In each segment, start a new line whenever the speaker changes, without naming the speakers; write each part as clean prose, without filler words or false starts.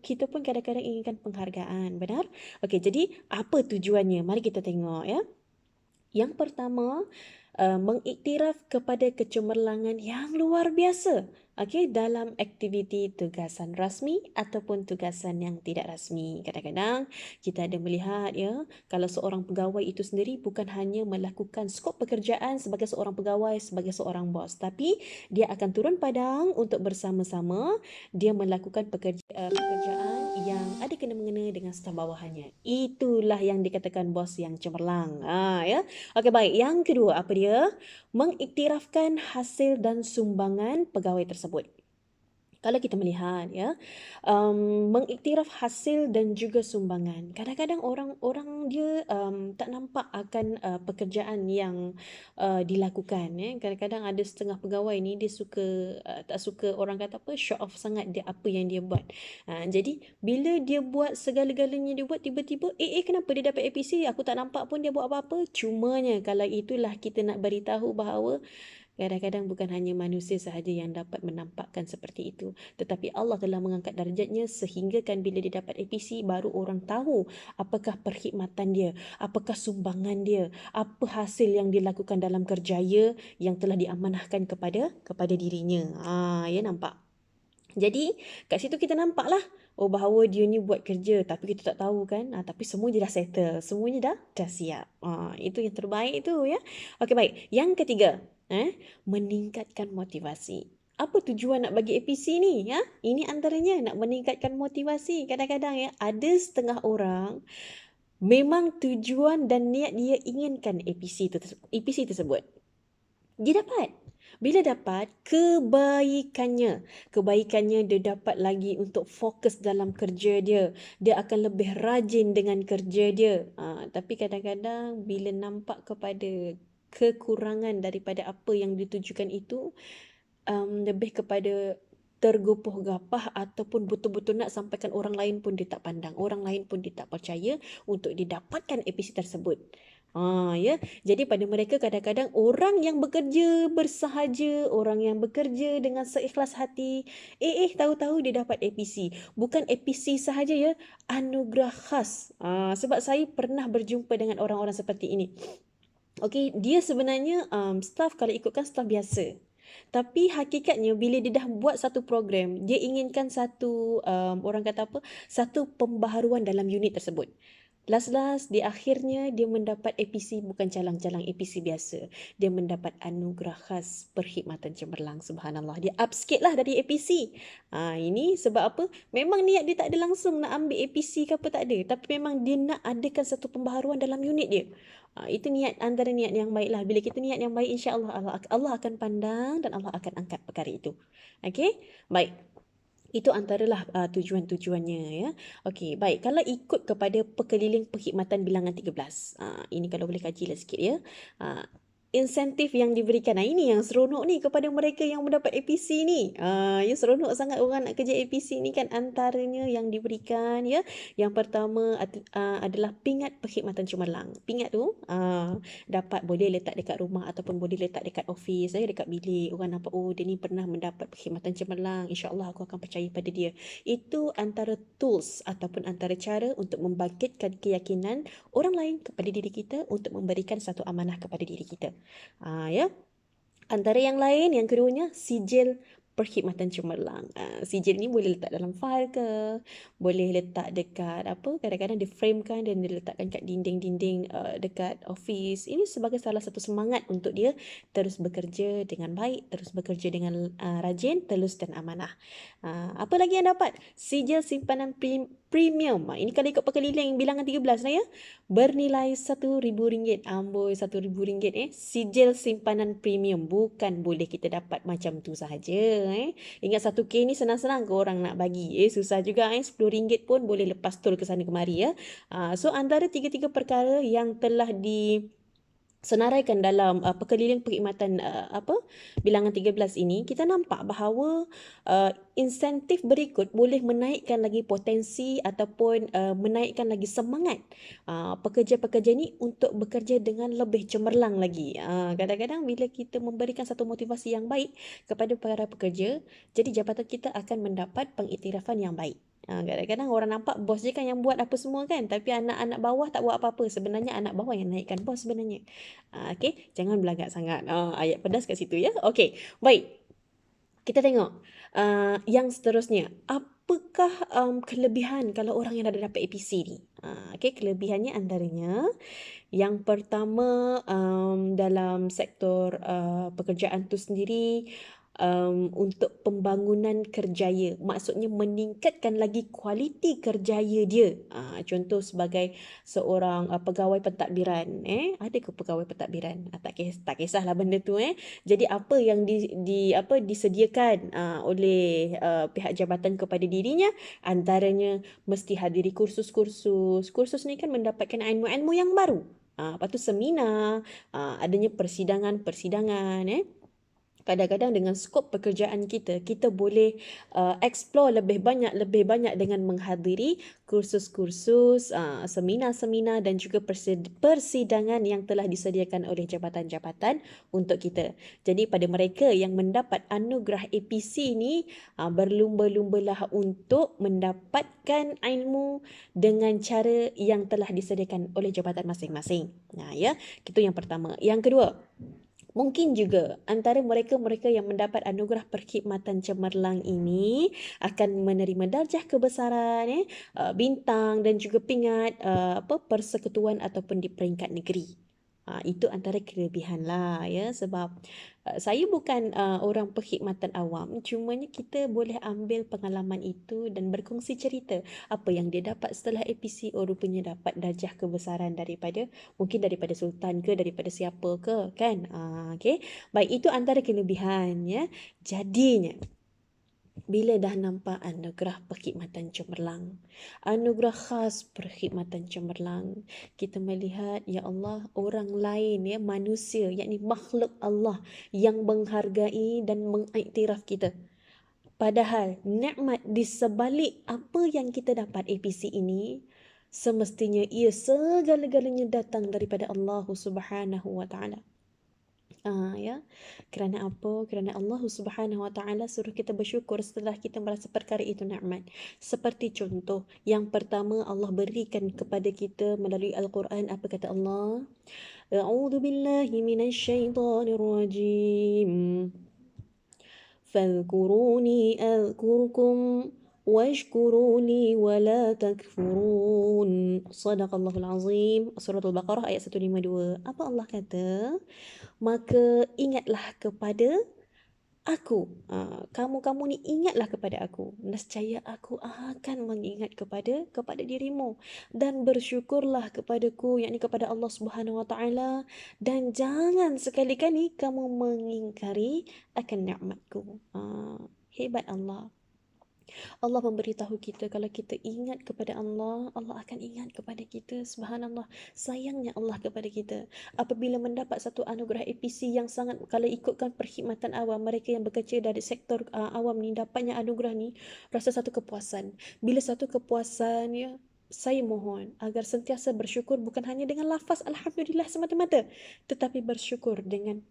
kita pun kadang-kadang inginkan penghargaan, benar? Okey, jadi apa tujuannya? Mari kita tengok ya. Yang pertama, mengiktiraf kepada kecemerlangan yang luar biasa. Okey, dalam aktiviti tugasan rasmi ataupun tugasan yang tidak rasmi. Kadang-kadang kita ada melihat ya, kalau seorang pegawai itu sendiri bukan hanya melakukan skop pekerjaan sebagai seorang pegawai, sebagai seorang bos, tapi dia akan turun padang untuk bersama-sama dia melakukan pekerjaan yang ada kena-mengena dengan staf bawahannya. Itulah yang dikatakan bos yang cemerlang. Ya. Okey, baik. Yang kedua, apa dia? Mengiktirafkan hasil dan sumbangan pegawai tersebut. Kalau kita melihat ya, mengiktiraf hasil dan juga sumbangan. Kadang-kadang orang dia tak nampak akan pekerjaan yang dilakukan. Kadang-kadang ada setengah pegawai ni dia tak suka orang kata apa, show off sangat dia apa yang dia buat. Jadi bila dia buat segala-galanya dia buat, tiba-tiba kenapa dia dapat APC? Aku tak nampak pun dia buat apa-apa. Cumanya kalau itulah kita nak beritahu bahawa kadang-kadang bukan hanya manusia sahaja yang dapat menampakkan seperti itu, tetapi Allah telah mengangkat darjatnya sehingga kan bila dia dapat APC baru orang tahu apakah perkhidmatan dia, apakah sumbangan dia, apa hasil yang dilakukan dalam kerjaya yang telah diamanahkan kepada dirinya. Ya nampak. Jadi kat situ kita nampak lah bahawa dia ni buat kerja tapi kita tak tahu kan. Tapi semua dia dah settle, semuanya dah siap. Itu yang terbaik tu ya. Okey, baik. Yang ketiga, meningkatkan motivasi. Apa tujuan nak bagi APC ni ya? Ini antaranya nak meningkatkan motivasi. Kadang-kadang ya ada setengah orang memang tujuan dan niat dia inginkan APC tersebut. Dia dapat. Bila dapat, kebaikannya dia dapat lagi untuk fokus dalam kerja dia. Dia akan lebih rajin dengan kerja dia. Tapi kadang-kadang bila nampak kepada kekurangan daripada apa yang ditujukan itu, lebih kepada tergopoh gapah ataupun betul-betul nak sampaikan orang lain pun dia tak pandang. Orang lain pun dia tak percaya untuk didapatkan APC tersebut. Ya. Jadi pada mereka kadang-kadang orang yang bekerja bersahaja, orang yang bekerja dengan seikhlas hati, tahu-tahu dia dapat APC. Bukan APC sahaja ya, anugerah khas. Sebab saya pernah berjumpa dengan orang-orang seperti ini. Okey, dia sebenarnya staff, kalau ikutkan staff biasa. Tapi hakikatnya bila dia dah buat satu program, dia inginkan satu orang kata apa? Satu pembaharuan dalam unit tersebut. Last di akhirnya dia mendapat APC, bukan calang-calang APC biasa. Dia mendapat anugerah khas perkhidmatan cemerlang. Subhanallah. Dia up sikit lah dari APC. Ini sebab apa? Memang niat dia tak ada langsung nak ambil APC ke apa, tak ada. Tapi memang dia nak adakan satu pembaharuan dalam unit dia. Itu antara niat yang baik lah. Bila kita niat yang baik, insya-Allah Allah akan pandang dan Allah akan angkat perkara itu. Okey? Baik. Itu antaralah tujuan-tujuannya ya. Okey, baik. Kalau ikut kepada perkeliling perkhidmatan bilangan 13. Ini kalau boleh kaji lah sikit ya. Insentif yang diberikan. Ini yang seronok ni kepada mereka yang mendapat APC ni. Ya, seronok sangat orang nak kerja APC ni kan. Antaranya yang diberikan ya. Yang pertama adalah pingat perkhidmatan cemerlang. Pingat tu dapat boleh letak dekat rumah ataupun boleh letak dekat office, dekat bilik. Orang nampak dia ni pernah mendapat perkhidmatan cemerlang. InsyaAllah aku akan percaya pada dia. Itu antara tools ataupun antara cara untuk membangkitkan keyakinan orang lain kepada diri kita untuk memberikan satu amanah kepada diri kita. Ya. Antara yang lain, yang keduanya, sijil perkhidmatan cemerlang. Sijil ni boleh letak dalam file ke, boleh letak dekat kadang-kadang dia framekan dan dia letakkan kat dinding-dinding dekat office. Ini sebagai salah satu semangat untuk dia terus bekerja dengan baik, terus bekerja dengan rajin, telus dan amanah. Apa lagi yang dapat? Sijil simpanan premium. Ini kalau ikut perkeliling bilangan 13 lah ya. Bernilai RM1,000. Amboi, RM1,000 sijil simpanan premium. Bukan boleh kita dapat macam tu sahaja. Ingat 1K ni senang-senang ke orang nak bagi. Susah juga. RM10 pun boleh lepas tol ke sana kemari ya. So antara tiga-tiga perkara yang telah senaraikan dalam perkeliling perkhidmatan bilangan 13 ini, kita nampak bahawa insentif berikut boleh menaikkan lagi potensi ataupun menaikkan lagi semangat pekerja-pekerja ni untuk bekerja dengan lebih cemerlang lagi. Kadang-kadang bila kita memberikan satu motivasi yang baik kepada para pekerja, jadi jabatan kita akan mendapat pengiktirafan yang baik. Kadang-kadang orang nampak bos je kan yang buat apa semua kan, tapi anak-anak bawah tak buat apa-apa. Sebenarnya anak bawah yang naikkan bos sebenarnya. Okey, jangan belagak sangat. Ayat pedas kat situ ya. Okey, baik. Kita tengok yang seterusnya. Apakah kelebihan kalau orang yang dah dapat APC ni? Okey, kelebihannya antaranya yang pertama, dalam sektor pekerjaan tu sendiri, untuk pembangunan kerjaya. Maksudnya meningkatkan lagi kualiti kerjaya dia. Contoh sebagai seorang pegawai pentadbiran. Ada ke pegawai pentadbiran? Tak kisahlah benda tu. Jadi apa yang disediakan oleh pihak jabatan kepada dirinya, antaranya mesti hadiri kursus-kursus. Kursus ni kan mendapatkan ilmu-ilmu yang baru. Lepas tu seminar, adanya persidangan-persidangan. Kadang-kadang dengan skop pekerjaan kita, kita boleh explore lebih banyak dengan menghadiri kursus-kursus, seminar-seminar dan juga persidangan yang telah disediakan oleh jabatan-jabatan untuk kita. Jadi pada mereka yang mendapat anugerah APC ni, berlumba-lumbalah untuk mendapatkan ilmu dengan cara yang telah disediakan oleh jabatan masing-masing. Itu yang pertama. Yang kedua, mungkin juga antara mereka-mereka yang mendapat anugerah perkhidmatan cemerlang ini akan menerima darjah kebesaran, bintang dan juga pingat persekutuan ataupun di peringkat negeri. Itu antara kelebihan lah ya, sebab saya bukan orang perkhidmatan awam, cumanya kita boleh ambil pengalaman itu dan berkongsi cerita apa yang dia dapat setelah APC. Rupanya dapat darjah kebesaran mungkin daripada sultan ke, daripada siapa ke kan. Okey, baik, itu antara kelebihan ya. Jadinya bila dah nampak anugerah perkhidmatan cemerlang, anugerah khas perkhidmatan cemerlang, kita melihat, ya Allah, orang lain manusia, yakni makhluk Allah yang menghargai dan mengiktiraf kita. Padahal nikmat di sebalik apa yang kita dapat APC ini, semestinya ia segala-galanya datang daripada Allah Subhanahu wa taala. Kerana apa? Kerana Allah Subhanahu wa taala suruh kita bersyukur setelah kita merasa perkara itu nikmat. Seperti contoh, yang pertama Allah berikan kepada kita melalui Al-Quran, apa kata Allah? A'udzu billahi minasyaitonir rajim. Fadhkuruni adhkurkum washkuru li wala takfurun. Sadaqallahul azim. Surah Al-Baqarah ayat 152. Apa Allah kata? Maka ingatlah kepada aku. Kamu-kamu ni ingatlah kepada aku. Nescaya aku akan mengingat kepada dirimu. Dan bersyukurlah kepadaku, yakni kepada Allah Subhanahu Wa Taala. Dan jangan sekali-kali kamu mengingkari akan nikmatku. Hebat Allah. Allah memberitahu kita kalau kita ingat kepada Allah, Allah akan ingat kepada kita. Subhanallah, sayangnya Allah kepada kita. Apabila mendapat satu anugerah APC yang sangat, kalau ikutkan perkhidmatan awam, mereka yang bekerja dari sektor awam ni dapatnya anugerah ni, rasa satu kepuasan. Bila satu kepuasan ya, saya mohon agar sentiasa bersyukur bukan hanya dengan lafaz alhamdulillah semata-mata, tetapi bersyukur dengan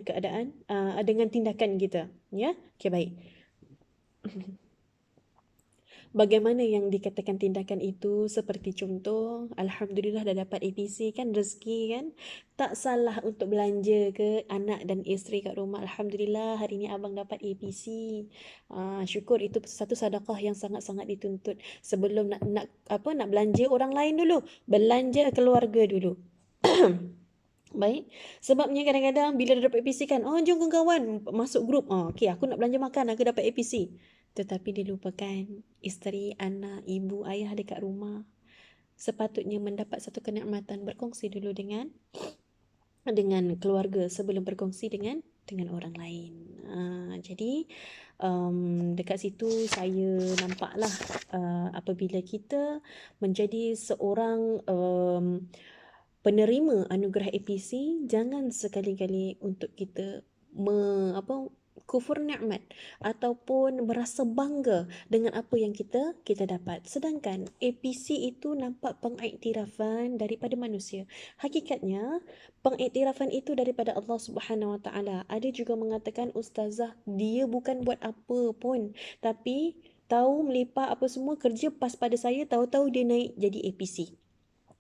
keadaan, dengan tindakan kita. Ya, okey, baik. Bagaimana yang dikatakan tindakan itu? Seperti contoh, alhamdulillah dah dapat APC kan, rezeki kan. Tak salah untuk belanja ke anak dan isteri kat rumah. Alhamdulillah hari ni abang dapat APC. Syukur, itu satu sedekah yang sangat-sangat dituntut. Sebelum nak belanja orang lain dulu, belanja keluarga dulu. Baik, sebabnya kadang-kadang bila dah dapat APC kan, jom kawan-kawan masuk grup. Okey, aku nak belanja makan, aku dapat APC. Tetapi dilupakan isteri, anak, ibu, ayah dekat rumah. Sepatutnya mendapat satu kenikmatan, berkongsi dulu dengan keluarga sebelum berkongsi dengan orang lain. Jadi dekat situ saya nampaklah apabila kita menjadi seorang penerima anugerah APC, jangan sekali-kali untuk kita kufur nikmat ataupun merasa bangga dengan apa yang kita dapat. Sedangkan APC itu nampak pengiktirafan daripada manusia. Hakikatnya pengiktirafan itu daripada Allah Subhanahu Wa Taala. Ada juga mengatakan ustazah, dia bukan buat apa pun, tapi tahu melipah apa semua, kerja pas pada saya, tahu-tahu dia naik jadi APC.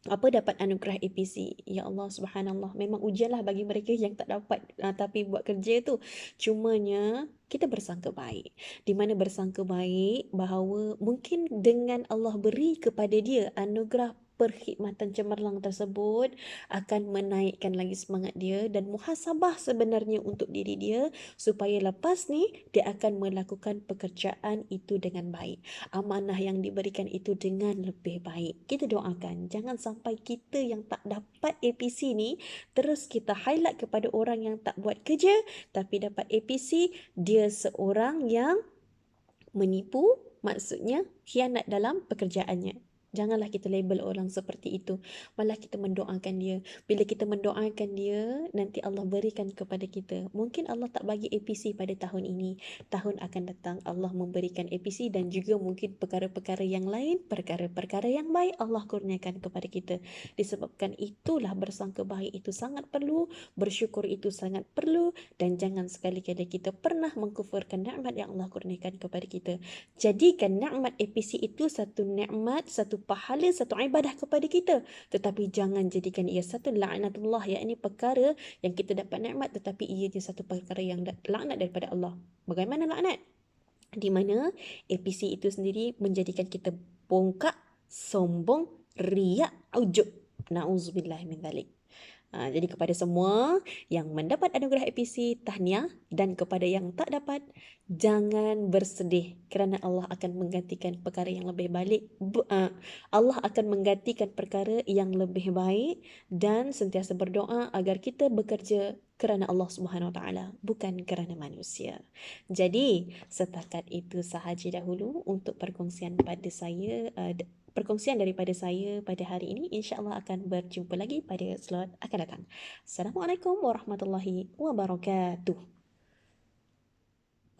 Apa dapat anugerah APC? Ya Allah, subhanallah. Memang ujianlah bagi mereka yang tak dapat tapi buat kerja tu. Cumanya kita bersangka baik. Di mana bersangka baik bahawa mungkin dengan Allah beri kepada dia anugerah perkhidmatan cemerlang tersebut akan menaikkan lagi semangat dia dan muhasabah sebenarnya untuk diri dia supaya lepas ni dia akan melakukan pekerjaan itu dengan baik. Amanah yang diberikan itu dengan lebih baik. Kita doakan jangan sampai kita yang tak dapat APC ni terus kita highlight kepada orang yang tak buat kerja tapi dapat APC, dia seorang yang menipu, maksudnya khianat dalam pekerjaannya. Janganlah kita label orang seperti itu. Malah kita mendoakan dia. Bila kita mendoakan dia, nanti Allah berikan kepada kita. Mungkin Allah tak bagi APC pada tahun ini. Tahun akan datang Allah memberikan APC dan juga mungkin perkara-perkara yang lain, perkara-perkara yang baik Allah kurniakan kepada kita. Disebabkan itulah bersangka baik itu sangat perlu, bersyukur itu sangat perlu dan jangan sekali-kali kita pernah mengkufurkan nikmat yang Allah kurniakan kepada kita. Jadikan nikmat APC itu satu nikmat, satu pahala, satu ibadah kepada kita. Tetapi jangan jadikan ia satu laknatullah, yakni perkara yang kita dapat nikmat tetapi ianya satu perkara yang laknat daripada Allah. Bagaimana laknat? Di mana APC itu sendiri menjadikan kita bongkak, sombong, riak, ujub. Na'udzubillah min dzalik. Jadi kepada semua yang mendapat anugerah APC, tahniah, dan kepada yang tak dapat, jangan bersedih kerana Allah akan menggantikan perkara yang lebih baik. Allah akan menggantikan perkara yang lebih baik dan sentiasa berdoa agar kita bekerja kerana Allah Subhanahu Wa Taala, bukan kerana manusia. Jadi setakat itu sahaja dahulu untuk perkongsian pada saya. Perkongsian daripada saya pada hari ini. InsyaAllah akan berjumpa lagi pada slot akan datang. Assalamualaikum warahmatullahi wabarakatuh.